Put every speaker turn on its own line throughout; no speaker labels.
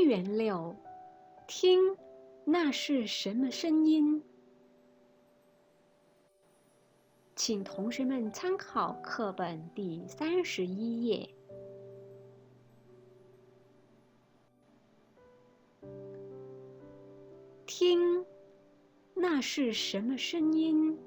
元6，听，那是什么声音？请同学们参考课本第31页。听，那是什么声音？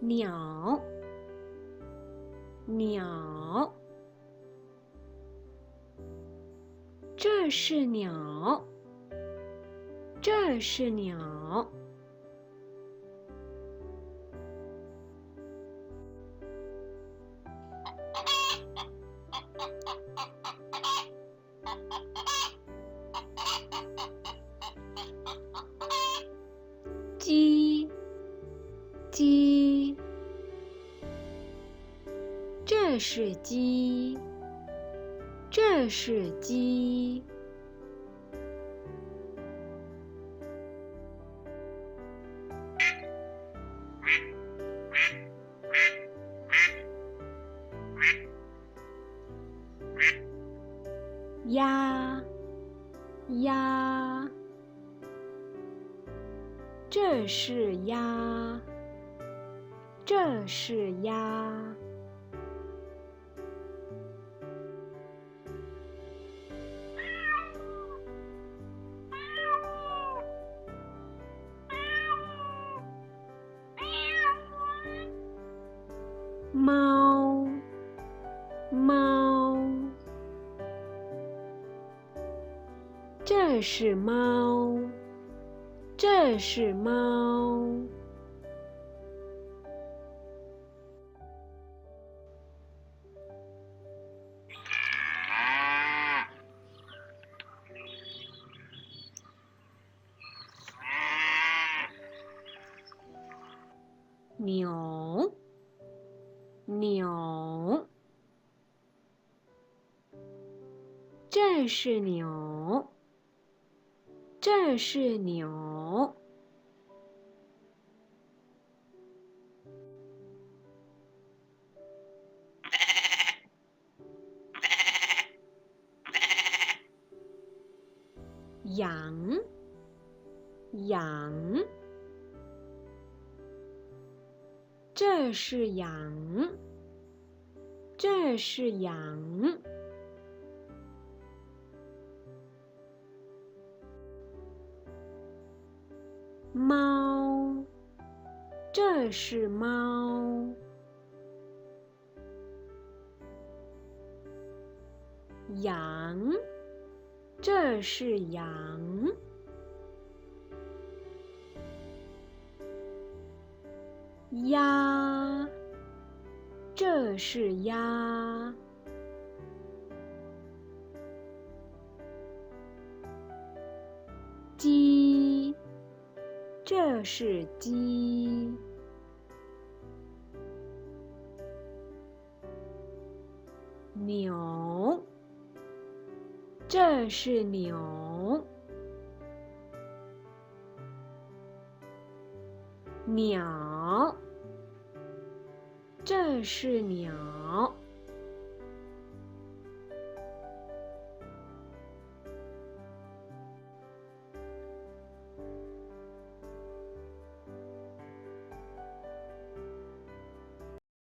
鸟，鸟，这是鸟，这是鸟。鸡，鸡，这是鸡，这是鸡。鸭，鸭，这是鸭，这是鸭。猫，猫，这是猫，这是猫。牛，牛，这是牛，这是牛。羊，羊，这是羊，这是羊。猫，这是猫。羊，这是羊。鸭，这是鸭。鸡，这是鸡。牛，这是牛。鸟，这是鸟。